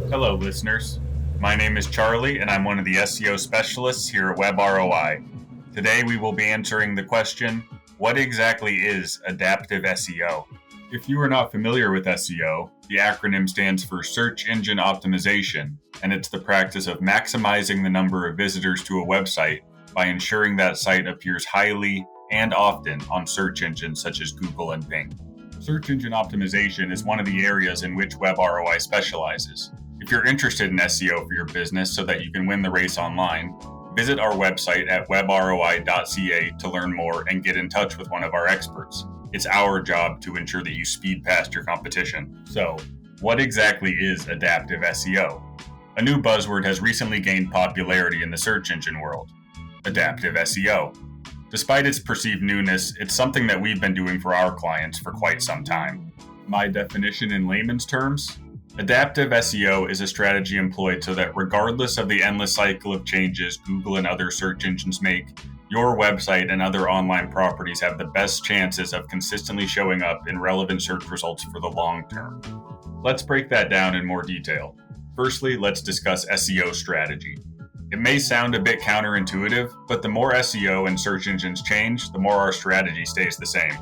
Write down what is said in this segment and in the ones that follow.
Hello, listeners. My name is Charlie, and I'm one of the SEO specialists here at webroi. Today, we will be answering the question, what exactly is Adaptive SEO? If you are not familiar with SEO, the acronym stands for Search Engine Optimization, and it's the practice of maximizing the number of visitors to a website by ensuring that site appears highly and often on search engines such as Google and Bing. Search engine optimization is one of the areas in which webroi specializes. If you're interested in SEO for your business so that you can win the race online, visit our website at webroi.ca to learn more and get in touch with one of our experts. It's our job to ensure that you speed past your competition. So, what exactly is Adaptive SEO? A new buzzword has recently gained popularity in the search engine world: Adaptive SEO. Despite its perceived newness, it's something that we've been doing for our clients for quite some time. My definition in layman's terms: Adaptive SEO is a strategy employed so that regardless of the endless cycle of changes Google and other search engines make, your website and other online properties have the best chances of consistently showing up in relevant search results for the long term. Let's break that down in more detail. Firstly, let's discuss SEO strategy. It may sound a bit counterintuitive, but the more SEO and search engines change, the more our strategy stays the same.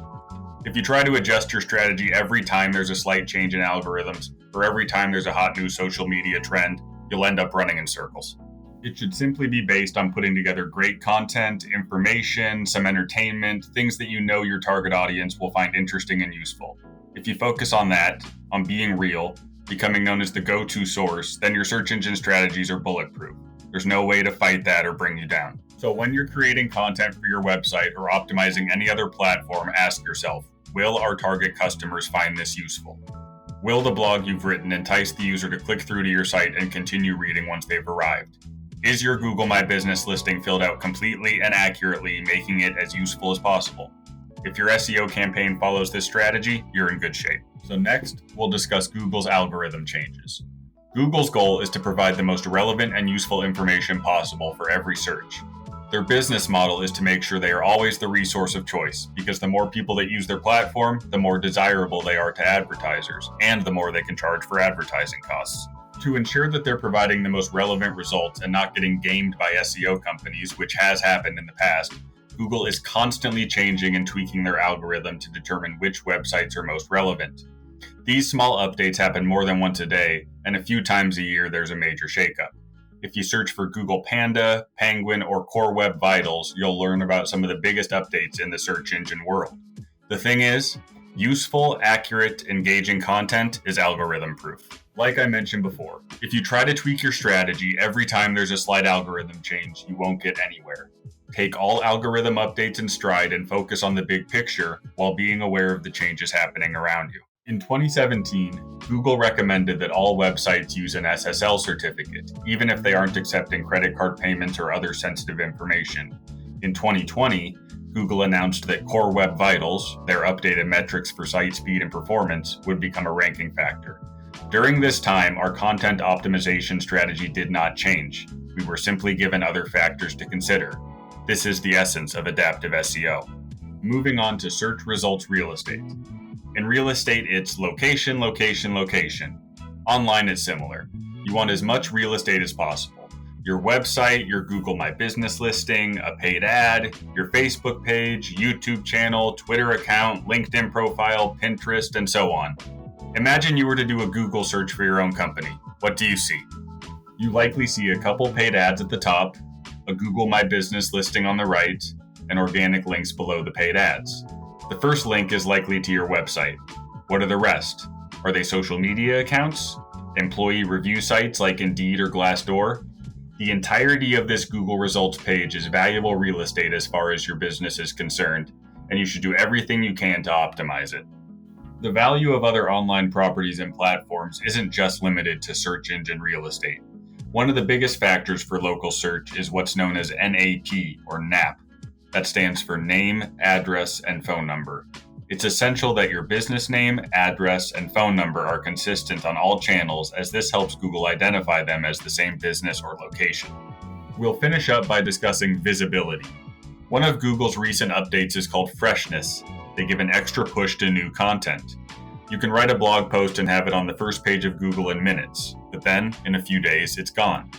If you try to adjust your strategy every time there's a slight change in algorithms, or every time there's a hot new social media trend, you'll end up running in circles. It should simply be based on putting together great content, information, some entertainment, things that you know your target audience will find interesting and useful. If you focus on that, on being real, becoming known as the go-to source, then your search engine strategies are bulletproof. There's no way to fight that or bring you down. So when you're creating content for your website or optimizing any other platform, ask yourself, will our target customers find this useful? Will the blog you've written entice the user to click through to your site and continue reading once they've arrived? Is your Google My Business listing filled out completely and accurately, making it as useful as possible? If your SEO campaign follows this strategy, you're in good shape. So next, we'll discuss Google's algorithm changes. Google's goal is to provide the most relevant and useful information possible for every search. Their business model is to make sure they are always the resource of choice, because the more people that use their platform, the more desirable they are to advertisers, and the more they can charge for advertising costs. To ensure that they're providing the most relevant results and not getting gamed by SEO companies, which has happened in the past, Google is constantly changing and tweaking their algorithm to determine which websites are most relevant. These small updates happen more than once a day, and a few times a year there's a major shakeup. If you search for Google Panda, Penguin, or Core Web Vitals, you'll learn about some of the biggest updates in the search engine world. The thing is, useful, accurate, engaging content is algorithm proof. Like I mentioned before, if you try to tweak your strategy every time there's a slight algorithm change, you won't get anywhere. Take all algorithm updates in stride and focus on the big picture while being aware of the changes happening around you. In 2017, Google recommended that all websites use an SSL certificate, even if they aren't accepting credit card payments or other sensitive information. In 2020, Google announced that Core Web Vitals, their updated metrics for site speed and performance, would become a ranking factor. During this time, our content optimization strategy did not change. We were simply given other factors to consider. This is the essence of Adaptive SEO. Moving on to search results real estate. In real estate, it's location, location, location. Online, it's similar. You want as much real estate as possible. Your website, your Google My Business listing, a paid ad, your Facebook page, YouTube channel, Twitter account, LinkedIn profile, Pinterest, and so on. Imagine you were to do a Google search for your own company. What do you see? You likely see a couple paid ads at the top, a Google My Business listing on the right, and organic links below the paid ads. The first link is likely to your website. What are the rest? Are they social media accounts? Employee review sites like Indeed or Glassdoor? The entirety of this Google results page is valuable real estate as far as your business is concerned, and you should do everything you can to optimize it. The value of other online properties and platforms isn't just limited to search engine real estate. One of the biggest factors for local search is what's known as NAP or NAP. That stands for name, address, and phone number. It's essential that your business name, address, and phone number are consistent on all channels, as this helps Google identify them as the same business or location. We'll finish up by discussing visibility. One of Google's recent updates is called Freshness. They give an extra push to new content. You can write a blog post and have it on the first page of Google in minutes, but then, in a few days, it's gone.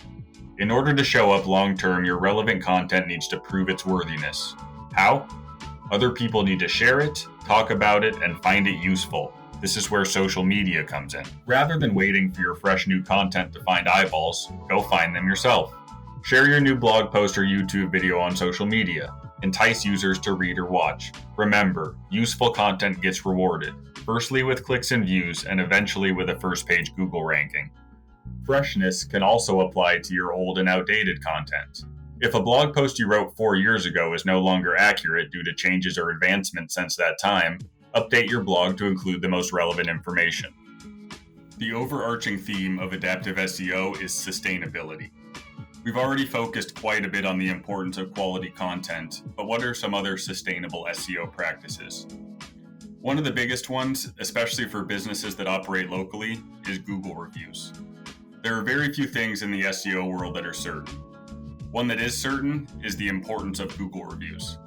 In order to show up long-term, your relevant content needs to prove its worthiness. How? Other people need to share it, talk about it, and find it useful. This is where social media comes in. Rather than waiting for your fresh new content to find eyeballs, go find them yourself. Share your new blog post or YouTube video on social media. Entice users to read or watch. Remember, useful content gets rewarded, firstly with clicks and views, and eventually with a first-page Google ranking. Freshness can also apply to your old and outdated content. If a blog post you wrote 4 years ago is no longer accurate due to changes or advancements since that time, update your blog to include the most relevant information. The overarching theme of adaptive SEO is sustainability. We've already focused quite a bit on the importance of quality content, but what are some other sustainable SEO practices? One of the biggest ones, especially for businesses that operate locally, is Google reviews. There are very few things in the SEO world that are certain. One that is certain is the importance of Google reviews.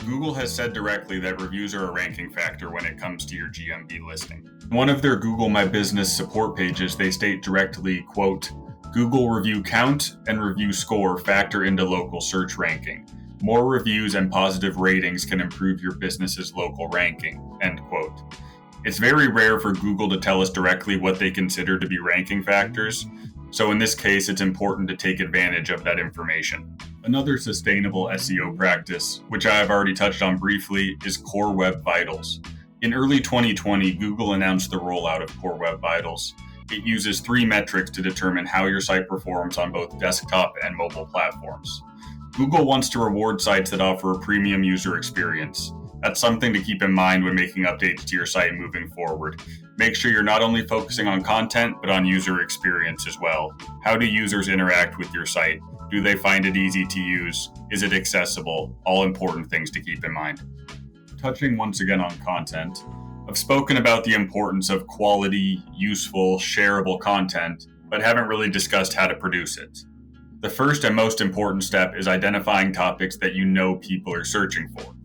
Google has said directly that reviews are a ranking factor when it comes to your GMB listing. One of their Google My Business support pages, they state directly, quote, Google review count and review score factor into local search ranking. More reviews and positive ratings can improve your business's local ranking, end quote. It's very rare for Google to tell us directly what they consider to be ranking factors, so in this case, it's important to take advantage of that information. Another sustainable SEO practice, which I have already touched on briefly, is Core Web Vitals. In early 2020, Google announced the rollout of Core Web Vitals. It uses 3 metrics to determine how your site performs on both desktop and mobile platforms. Google wants to reward sites that offer a premium user experience. That's something to keep in mind when making updates to your site moving forward. Make sure you're not only focusing on content, but on user experience as well. How do users interact with your site? Do they find it easy to use? Is it accessible? All important things to keep in mind. Touching once again on content, I've spoken about the importance of quality, useful, shareable content, but haven't really discussed how to produce it. The first and most important step is identifying topics that you know people are searching for.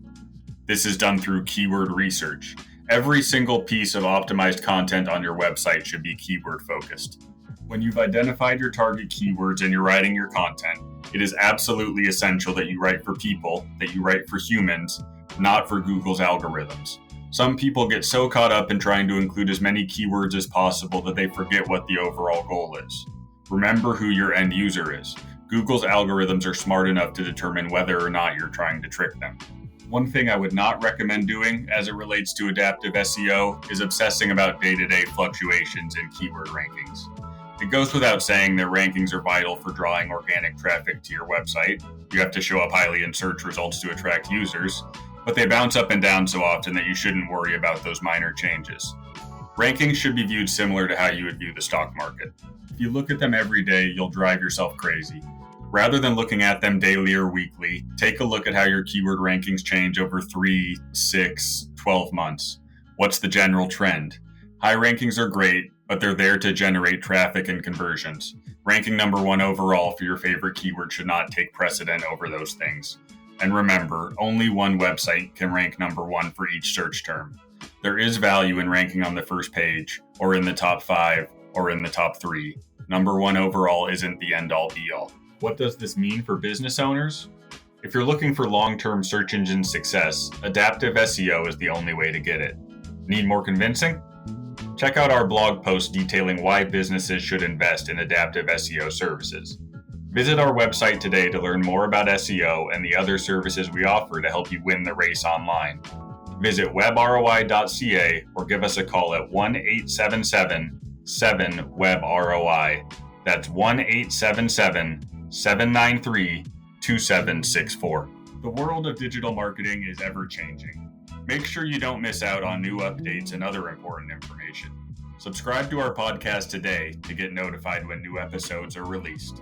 This is done through keyword research. Every single piece of optimized content on your website should be keyword focused. When you've identified your target keywords and you're writing your content, it is absolutely essential that you write for people, that you write for humans, not for Google's algorithms. Some people get so caught up in trying to include as many keywords as possible that they forget what the overall goal is. Remember who your end user is. Google's algorithms are smart enough to determine whether or not you're trying to trick them. One thing I would not recommend doing as it relates to adaptive SEO is obsessing about day-to-day fluctuations in keyword rankings. It goes without saying that rankings are vital for drawing organic traffic to your website. You have to show up highly in search results to attract users, but they bounce up and down so often that you shouldn't worry about those minor changes. Rankings should be viewed similar to how you would view the stock market. If you look at them every day, you'll drive yourself crazy. Rather than looking at them daily or weekly, take a look at how your keyword rankings change over 3, 6, 12 months. What's the general trend? High rankings are great, but they're there to generate traffic and conversions. Ranking number 1 overall for your favorite keyword should not take precedent over those things. And remember, only one website can rank number 1 for each search term. There is value in ranking on the first page, or in the top 5, or in the top 3. Number 1 overall isn't the end-all be-all. What does this mean for business owners? If you're looking for long-term search engine success, adaptive SEO is the only way to get it. Need more convincing? Check out our blog post detailing why businesses should invest in adaptive SEO services. Visit our website today to learn more about SEO and the other services we offer to help you win the race online. Visit webroi.ca or give us a call at 1-877-7-WEB-ROI. That's 1-877-793-2764. The world of digital marketing is ever changing. Make sure you don't miss out on new updates and other important information. Subscribe to our podcast today to get notified when new episodes are released.